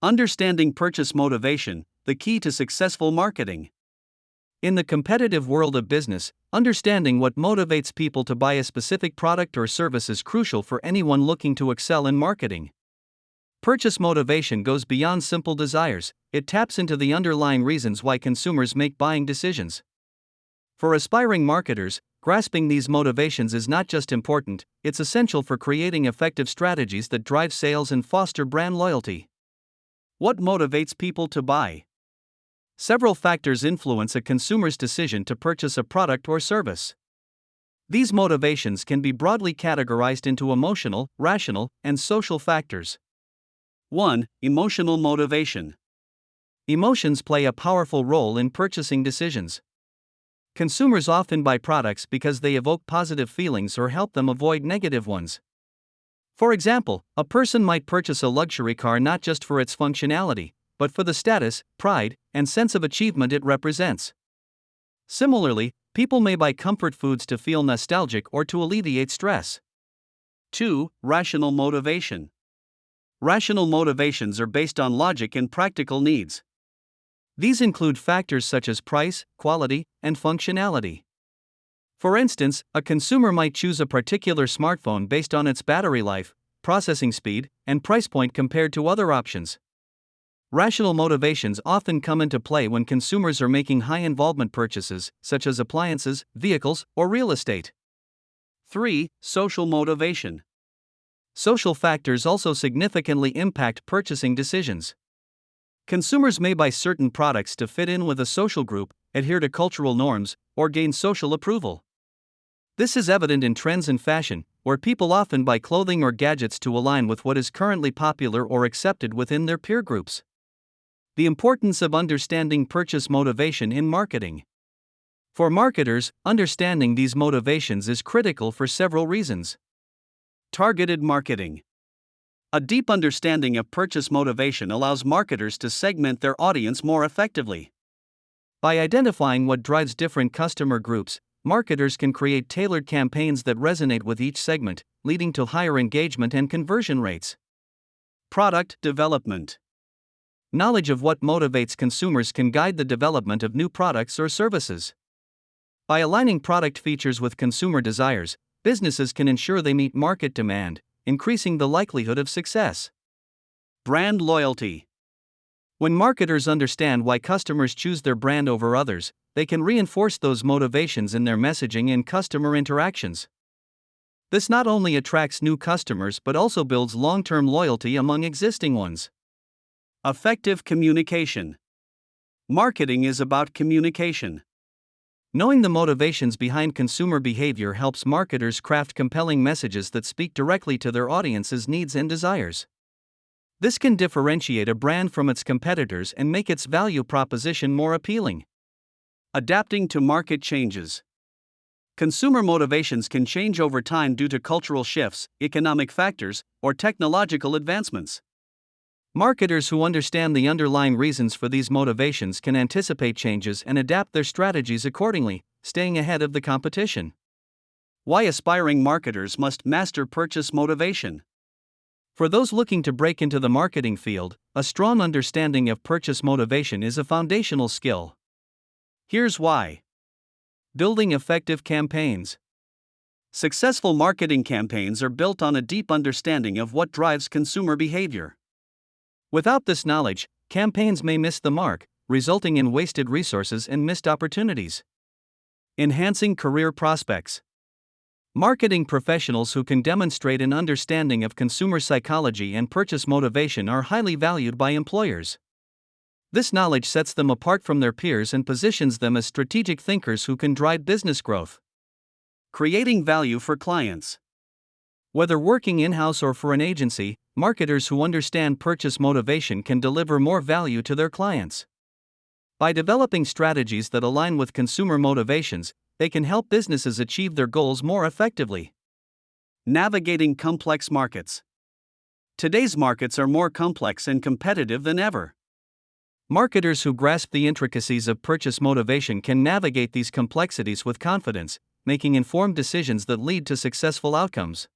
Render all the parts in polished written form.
Understanding purchase motivation, the key to successful marketing. In the competitive world of business, understanding what motivates people to buy a specific product or service is crucial for anyone looking to excel in marketing. Purchase motivation goes beyond simple desires, it taps into the underlying reasons why consumers make buying decisions. For aspiring marketers, grasping these motivations is not just important, it's essential for creating effective strategies that drive sales and foster brand loyalty. What motivates people to buy? Several factors influence a consumer's decision to purchase a product or service. These motivations can be broadly categorized into emotional, rational, and social factors. 1. Emotional motivation. Emotions play a powerful role in purchasing decisions. Consumers often buy products because they evoke positive feelings or help them avoid negative ones. For example, a person might purchase a luxury car not just for its functionality, but for the status, pride, and sense of achievement it represents. Similarly, people may buy comfort foods to feel nostalgic or to alleviate stress. 2. Rational motivation. Rational motivations are based on logic and practical needs. These include factors such as price, quality, and functionality. For instance, a consumer might choose a particular smartphone based on its battery life, processing speed, and price point compared to other options. Rational motivations often come into play when consumers are making high-involvement purchases, such as appliances, vehicles, or real estate. 3. Social motivation. Social factors also significantly impact purchasing decisions. Consumers may buy certain products to fit in with a social group, adhere to cultural norms, or gain social approval. This is evident in trends in fashion, where people often buy clothing or gadgets to align with what is currently popular or accepted within their peer groups. The importance of understanding purchase motivation in marketing. For marketers, understanding these motivations is critical for several reasons. Targeted marketing. A deep understanding of purchase motivation allows marketers to segment their audience more effectively. By identifying what drives different customer groups, marketers can create tailored campaigns that resonate with each segment, leading to higher engagement and conversion rates. Product development. Knowledge of what motivates consumers can guide the development of new products or services. By aligning product features with consumer desires, businesses can ensure they meet market demand, increasing the likelihood of success. Brand loyalty. When marketers understand why customers choose their brand over others, they can reinforce those motivations in their messaging and customer interactions. This not only attracts new customers but also builds long-term loyalty among existing ones. Effective communication. Marketing is about communication. Knowing the motivations behind consumer behavior helps marketers craft compelling messages that speak directly to their audience's needs and desires. This can differentiate a brand from its competitors and make its value proposition more appealing. Adapting to market changes. Consumer motivations can change over time due to cultural shifts, economic factors, or technological advancements. Marketers who understand the underlying reasons for these motivations can anticipate changes and adapt their strategies accordingly, staying ahead of the competition. Why aspiring marketers must master purchase motivation. For those looking to break into the marketing field, a strong understanding of purchase motivation is a foundational skill. Here's why. Building effective campaigns. Successful marketing campaigns are built on a deep understanding of what drives consumer behavior. Without this knowledge, campaigns may miss the mark, resulting in wasted resources and missed opportunities. Enhancing career prospects. Marketing professionals who can demonstrate an understanding of consumer psychology and purchase motivation are highly valued by employers. This knowledge sets them apart from their peers and positions them as strategic thinkers who can drive business growth. Creating value for clients. Whether working in-house or for an agency, marketers who understand purchase motivation can deliver more value to their clients. By developing strategies that align with consumer motivations, they can help businesses achieve their goals more effectively. Navigating complex markets. Today's markets are more complex and competitive than ever. Marketers who grasp the intricacies of purchase motivation can navigate these complexities with confidence, making informed decisions that lead to successful outcomes.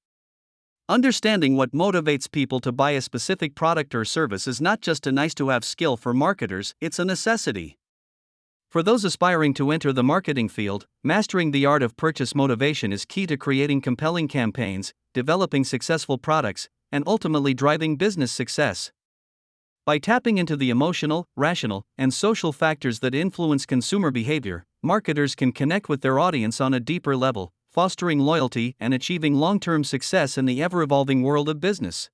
Understanding what motivates people to buy a specific product or service is not just a nice to have skill for marketers, it's a necessity. For those aspiring to enter the marketing field, mastering the art of purchase motivation is key to creating compelling campaigns, developing successful products, and ultimately driving business success. By tapping into the emotional, rational, and social factors that influence consumer behavior, marketers can connect with their audience on a deeper level, fostering loyalty and achieving long-term success in the ever-evolving world of business.